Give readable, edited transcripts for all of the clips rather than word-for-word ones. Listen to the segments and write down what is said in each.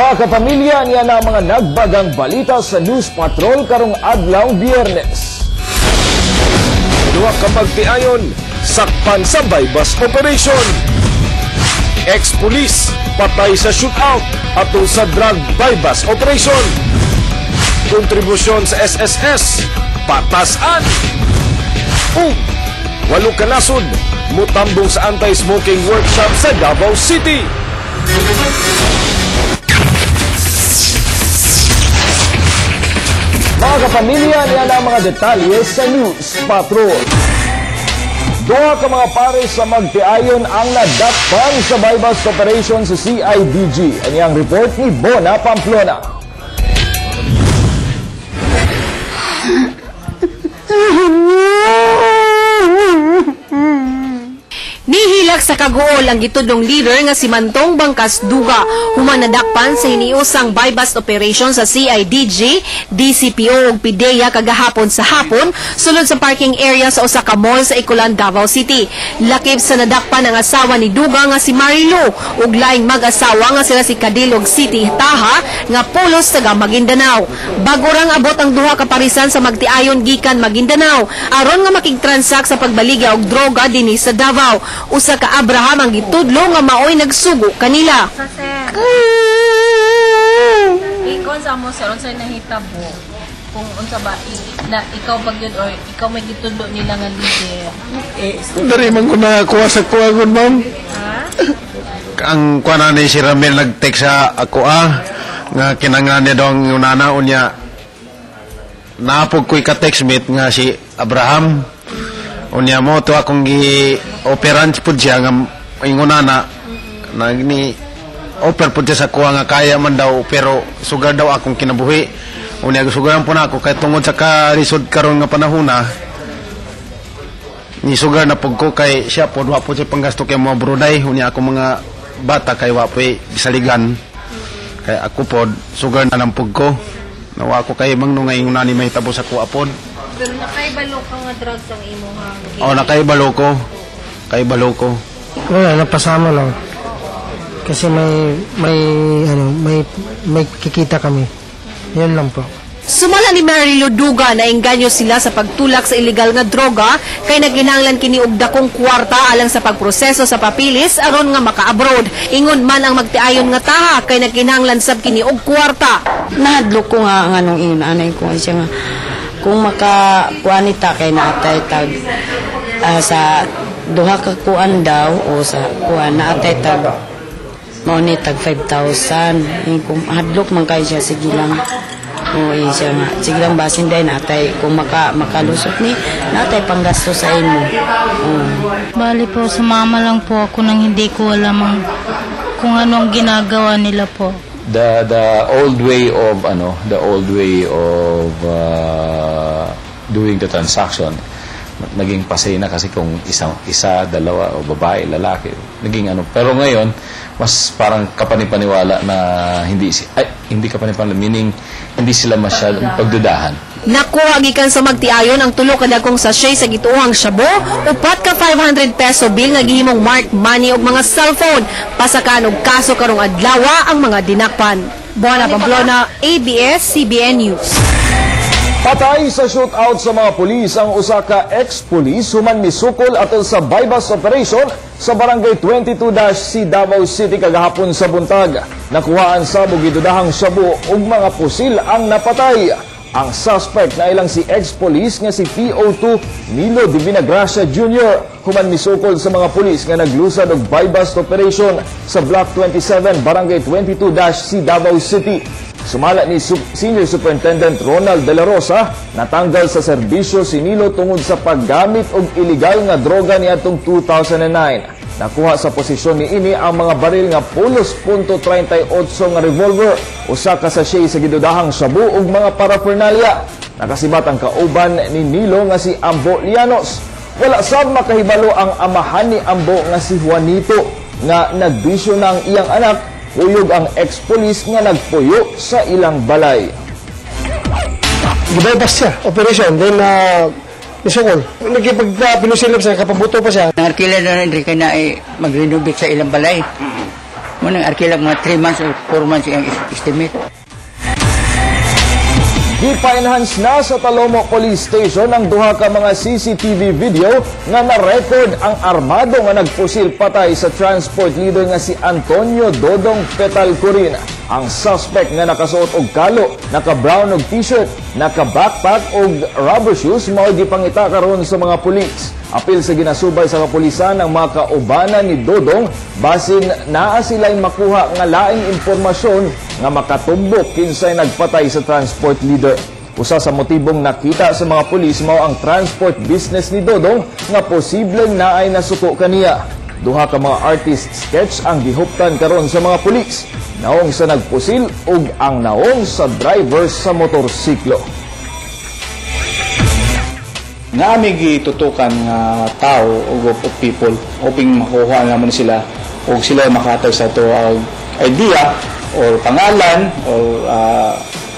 Mga kapamilya, niya na mga nagbagang balita sa News Patrol karong adlaw Biyernes. Duha ka magtiayon, sakpan sa bypass operation. Ex-police, patay sa shootout ato sa drug bypass operation. Kontribusyon sa SSS, patasan. Walo ka nasod, mutambong sa anti-smoking workshop sa Davao City. Mga kapamilya, niya na mga detalye sa News Patrol. Duha ka mga pares sa magtiayon ang nadakpan sa bypass operation sa CIDG. Ani ang report ni Bona Pamplona. Nihilak sa kagool ang gitudlong leader nga si Mantong Bangkas Duga human nadakpan sa hiniusang bypass operation sa CIDG, DCPO ug PIDEA kagahapon sa hapon sulod sa parking area sa usa ka mall sa Ikulan, Davao City. Lakip sa nadakpan ang asawa ni Duga nga si Marilo ug laing mag-asawa nga sila si Cadilog City Taha nga pulos taga Maguindanao. Bago rang abot ang duha ka parisan sa magtiayon gikan Maguindanao aron nga makigtransak sa pagbaligya og droga dinhi sa Davao. Usa ka Abraham ang gitudlo nga maoy nagsugo kanila. Ikon sa mo sa unsay nahitabo kung unsa ba na ikaw bagyod or ikaw may gitudlo nila nga leader. Dari man ko nakakuha sa kuha ko, ma'am. Ha? Ang kuha na ni si Ramil nag-text sa ako nga kinanglan niya daw ang unana unya naapog ko'y ka-textmate nga si Abraham. Unya mo to akong gi-operan po siya nga ingunana na ni offer po siya sa kuha nga kaya man daw pero sugar daw akong kinabuhi. Unya sugaran po na ako kay tungod sa ka-resod karon nga panahona ni sugar na po ko kay siya po wa po siya panggasto kay mga bruday. Unya ako mga bata kay wa po gisaligan kay ako po sugar na lang po ko nawa ko kay mang nung ngayon ni may tabo sa kuha po. Pero nakaibalo ka nga drugs ang imo ha. Nakaibalo ko. Kaibalo ko. Wala, napasama lang. Kasi may kikita kami. Yan lang po. Sumala ni Marilo Duga na engganyo sila sa pagtulak sa illegal nga droga kay naginahanglan kini og dakong kwarta alang sa pagproseso sa papilis aron nga maka-abroad. Ingon man ang magtiayon nga taha kay naginahanglan sab kini og kwarta. Nahadlok ko nga nung inanay ko siya nga kung makakuanita kay naatay tag sa duha ka kuan daw o sa kuan naatay tag mao ni tag 5,000 kung hadlok man kay siya sige lang o siya nga sige lang basin day naatay kung makalusot ni naatay panggasto sa imo. Bali po sumama lang po ako nang hindi ko alam kung anong ginagawa nila po. The old way of doing the transaction naging pasay na kasi kung isa, dalawa o babae, lalaki naging pero ngayon mas parang kapanipaniwala na hindi kapanipaniwala meaning hindi sila masyadong pagdudahan. Nakuha gikan sa magtiayon ang tulo ka dagkong sachet sa gituohang shabu, upat ka 500 peso bill nga gihimong mark money ug mga cellphone. Pasakan og kaso karong adlaw ang mga dinakpan. Bona Pamplona, ABS-CBN News. Patay sa shootout sa mga pulis ang usa ka ex-police human misukol atul sa bypass operation sa barangay 22-C Davao City kagahapon sa buntag. Nakuhaan sa bugidudahang shabu ug mga pusil ang napatay. Ang suspect na ilang si ex-police nga si PO2 Milo de Vinagracia Jr. human misukol sa mga pulis nga naglusad og bypass operation sa Block 27 Barangay 22-C Davao City. Sumala ni Senior Superintendent Ronald De La Rosa, natanggal sa serbisyo si Milo tungod sa paggamit og illegal nga droga niadtong 2009. Nakuha sa posisyon ni ini ang mga baril nga pulos .38 nga revolver, usa ka sachet sa gidudahang shabu ug mga paraphernalia. Nakasibat ang kauban ni Milo nga si Ambo Lianos. Wala sab makahibalo ang amahan ni Ambo nga si Juanito nga nagbisyo na ang iyang anak. Uyog ang ex-police nga nagpuyo sa ilang balay. Bypass siya, operation, then isukol. Nagkipagpinusilip sa kapabuto pa siya. Narkila na rin kaya na mag-renovate sa ilang balay. Muna arkila mga 3 months or 4 months ang estimate. Gipa-enhance na sa Talomo Police Station ang duha ka mga CCTV video nga na-record ang armado nga nagpusil patay sa transport leader nga si Antonio Dodong Petalcorin. Ang suspect nga nakasuot og kalo, naka-brown og t-shirt, naka-backpack og rubber shoes mao gipangita karon sa mga pulis. Apil sa ginasubay sa kapulisan ang mga kaubanan ni Dodong basin naa sila'y makuha nga laing impormasyon nga makatumbok kinsay nagpatay sa transport leader. Usa sa motibong nakita sa mga pulis mao ang transport business ni Dodong nga posibleng naay nasuko kaniya. Duha ka mga artist sketch ang gihuptan karon sa mga pulis. Naong sa nagpusil ug ang naong sa driver sa motorsiklo. Nga amig gitutukan nga tao o group of people hoping makuha naman sila o sila makatay sa ito idea or pangalan or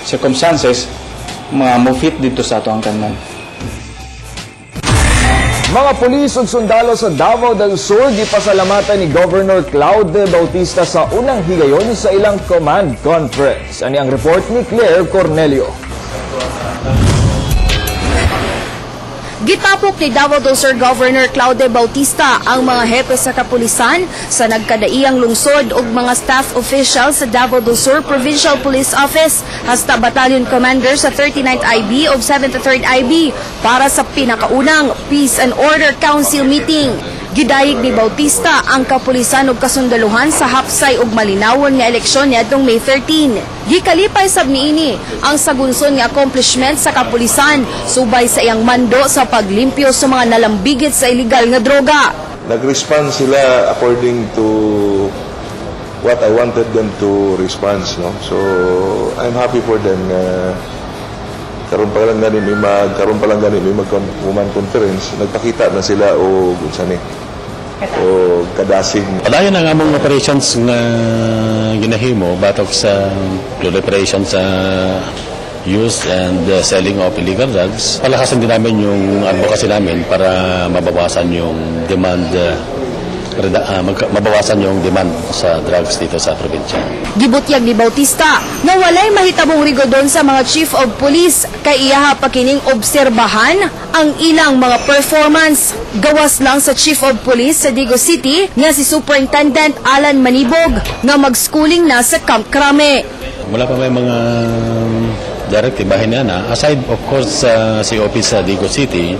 circumstances mga mo-fit dito sa ito ang kanan. Mga pulis ug sundalo sa Davao del Sur gipasalamatan ni Governor Claude Bautista sa unang higayon sa ilang command conference. Ani ang report ni Claire Cornelio. Gitapok ni Davao del Sur Governor Claude Bautista ang mga hepe sa kapulisan sa nagkadaiyang lungsod ug mga staff officials sa Davao del Sur Provincial Police Office hasta Battalion Commander sa 39th IB ug 73rd IB para sa pinakaunang Peace and Order Council meeting. Gidayeg ni Bautista ang kapulisan ug kasundaluhan sa hapsay ug malinawon nga eleksyon niadtong May 13. Gikalipay sab niini ang sagunson nga accomplishment sa kapulisan subay sa iyang mando sa paglimpyo sa mga nalambigit sa illegal nga droga. Nag-respond sila according to what I wanted them to respond, no? So I'm happy for them. Karon pa lang gani may mag-command conference, nagpakita na sila o unsa ni o kadasig. Padayon ang among operations nga ginahimo batok sa proliferation sa use and selling of illegal drugs. Palakasan din namin yung advocacy namin para mabawasan yung demand mabawasan yung demand sa drugs dito sa probinsya. Gibutyag ni Bautista na walay mahitabong rigodon sa mga chief of police kay iyaha pa kining obserbahan ang ilang mga performance. Gawas lang sa chief of police sa Digo City nga si Superintendent Alan Manibog nga mag-schooling na sa Camp Crame. Wala pa may mga direct bahin na aside of course si office sa Digo City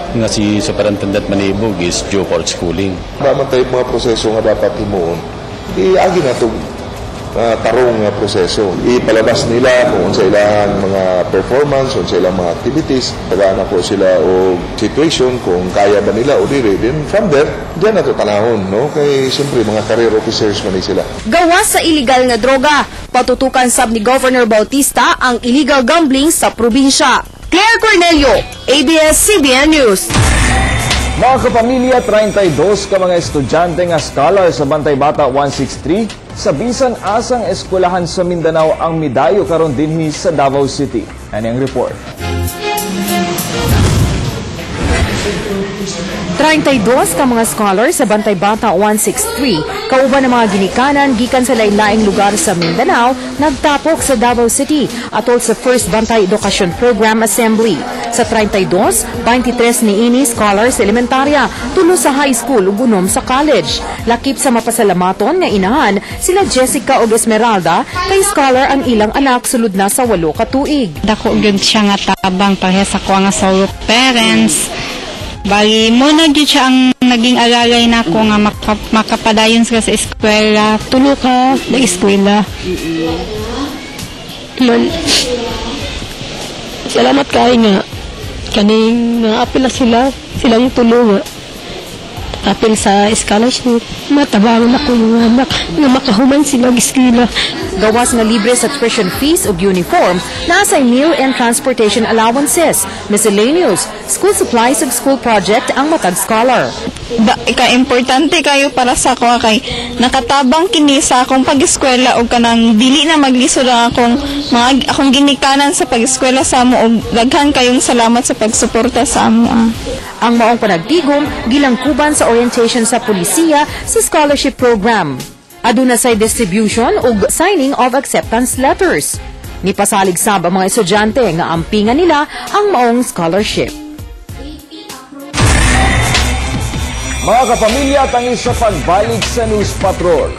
nga si Superintendent Manibog is due for schooling. Naman tayo mga proseso nga dapat himuon. Agi na itong tarong nga proseso. Ipalabas nila kung sa ilang mga performance, kung sa ilang mga activities, tagaan ako sila o situation, kung kaya ba nila o dili. Then from there, diyan na ito tanahon, no? Kaya siyempre mga career officers man sila. Gawas sa illegal nga droga, patutukan sab ni Governor Bautista ang illegal gambling sa probinsya. Claire Cornelio, ABS-CBN News. Mga kapamilya, 32 ka mga estudyante nga scholar sa Bantay Bata 163 sa bisan asang eskwelahan sa Mindanao ang midayo karon dinhi sa Davao City. Ani ang report. 32 ka mga scholars sa Bantay Bata 163, kauban ng mga ginikanan gikan sa lain-laing lugar sa Mindanao, nagtapok sa Davao City atol sa First Bantay Education Program Assembly. Sa 32, 23 niini scholars sa elementarya, 3 sa high school ug 6 sa college. Lakip sa mapasalamaton nga inahan sila Jessica ug Esmeralda kay scholar ang ilang anak sulod na sa 8 ka tuig. Dako gyud siya nga tabang pareha sa ko nga solo parents. Bali mo na gyud siya ang naging alalay nako nga makapadayon sa eskwela. Tulo ka sa eskwela. Man, salamat kayo nga. Kaning apil na silang tulo nga. Apil sa scholarship. Matabangan ako yung anak nga makahuman silang eskwela. Gawas na libre sa tuition fees ug uniform, nasa meal and transportation allowances, miscellaneous, school supplies ug school project ang matag scholar. Importante kayo para sa ako kay nakatabang kini sa akong pag-eskwela ug kanang dili na maglisod ang akong ginikanan sa pag-eskwela sa amo ug daghan kayong salamat sa pagsuporta sa amo. Ang maong panagtigom gilangkuban sa orientation sa pulisiya sa scholarship program. Aduna say distribution ug signing of acceptance letters. Nipasalig sab ang mga estudyante nga ampingan nila ang maong scholarship. Mga kapamilya, tangis sa pagbalik sa News Patrol.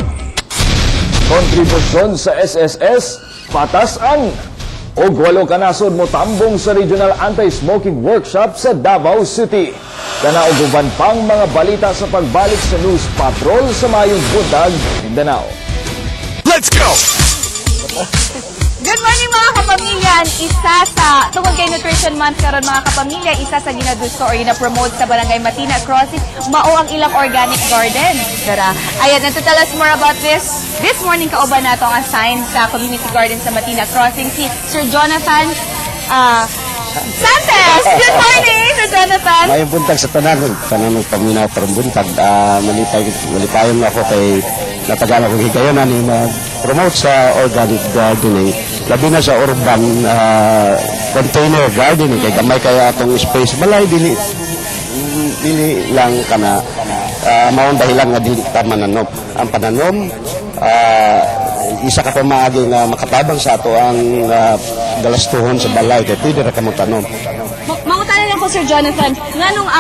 Kontribusyon sa SSS, patasan. O 8 kanasod mo tambong sa Regional Anti-Smoking Workshop sa Davao City. Kanauguban pang mga balita sa pagbalik sa News Patrol sa mayong buntag, Mindanao. Let's go! Good morning mga kapamilya! Isa sa, tungkol kay Nutrition Month karon mga kapamilya, isa sa ginadusto or gina-promote sa Barangay Matina Crossing, mao ang ilang organic garden. Tara, ayan, and to tell us more about this morning kauban nato ang assign sa community garden sa Matina Crossing, si Sir Jonathan Santos! Good morning, Sir Jonathan! Mayong buntag sa tanan ng paminaw parang buntag. Malipayon na ako kay natagal ako higayon na ni mag-promote sa organic gardening. Labi na sa urban container gardening. Kaya gamay kaya itong space. Balay, dili lang ka na maong dahilan nga dili ka mananom. Ang pananom, isa ka pa maagi nga makatabang sa ato ang galastuhon sa balay. Kaya pwede na ka mong tanom. Mangutanan lang ko, Sir Jonathan, nganong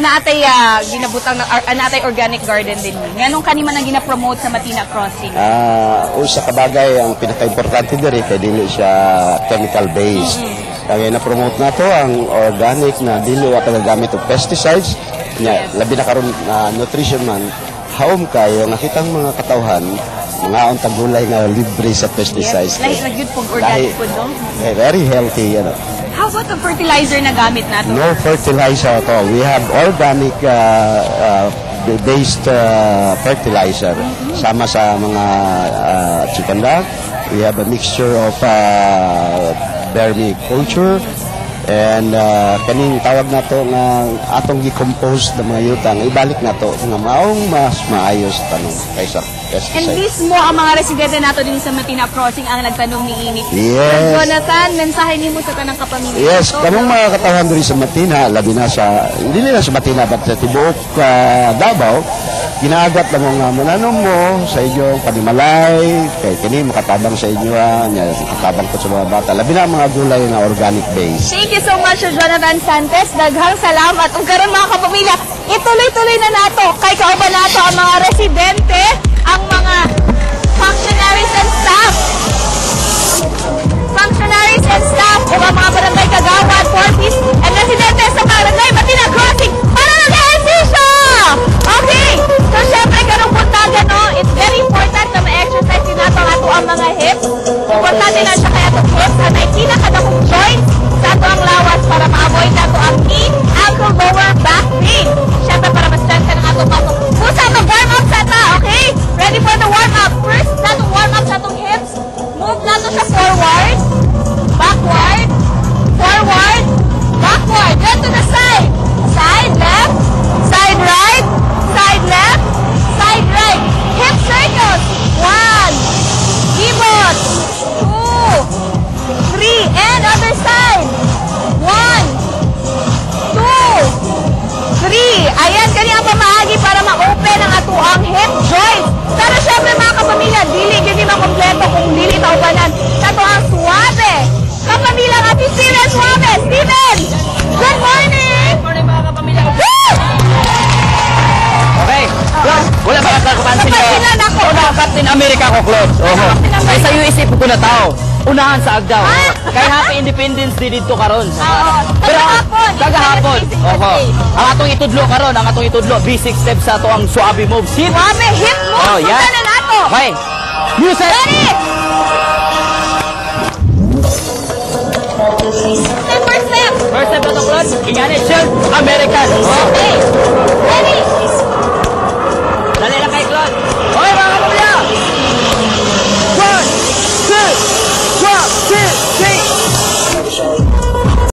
naatay ginabutang naatay organic garden din ni. Nganong kanima nang gina-promote sa Matina Crossing? Usa ka bagay ang pinaka-importante diri kay dili siya chemical based. Kaya na-promote na to ang organic na dili wa tagagamit og pesticides. Labi na karon nutrition man haom kayo nakitang mga katawhan mga untang gulay nga libre sa pesticides. Like good pong organic food, no? Very healthy, you know. How about the fertilizer na gamit nato? No fertilizer at all. We have organic based fertilizer. Sama sa mga chikanda. We have a mixture of vermiculture and kaning tawag nato nga atong gi-compose na mga yutang ibalik nato nga maong mas maayos tanong kaysa and mismo ang mga residente nato din sa Matina Crossing ang nagtanong ni Ini. Yes. Jonathan, mensahe nimo sa tanang kapamilya. Yes, kamong mga katawhan diri sa Matina, labi na sa hindi na sa Matina but sa tibuok Davao, ginaagat lang mga mananom mo sa inyong panimalay, kay kini makatabang sa inyo makatabang po sa mga bata. Labi na mga gulay na organic base. Thank you so much, Jonathan Santos. Daghang salamat. Ug karon mga kapamilya, ituloy-tuloy na nato kay kauban nato ang mga residente, ang mga functionaries and staff o ang mga barangay kagawad, 4Ps, and residente sa barangay Matina Crossing para mag-ehersisyo! Okay! So, syempre, karong buntagan, no? It's very important na ma-exercise din nato ang mga hips. Importante na siya kaya itong hips at ay kinakadakong joints sa ato ang lawas para ma-avoid nato ang knee, ankle, lower back pain. Syempre, para ma-strengthen ang ato muscle. Pusa itong warm-up sa ata, okay? Ready for the warm-up. First, natong warm-up sa atong hips. Move nato siya forward, backward, forward, backward. Then to the side. Side left, side right, side left, side right. Hip circles. 1, keyboard. 2, 3, and other side. 1, 2, 3. Ayan, kanya ang pamaagi para ma-open ang atuang hip joint. Pero syempre mga kapamilya, dili gini makompleto kung dili taubanan. Ito ang suwabe. Kapamilya nga si Steven Suwabe. Steven! Good morning! Good morning mga kapamilya. Okay. Wala ba ka kapansin nyo? Una, Captain America ko, Claude. Kaya sa USA po na tao. Unahan sa Agdao. Kaya Happy Independence Day dito karon. Pero kagahapon. Ang atong itudlo karon, ang atong itudlo basic steps sa ato ang suabe moves. Suabe hip moves. Oh, yeah. Sundan na nato. Okay. Music. Ready?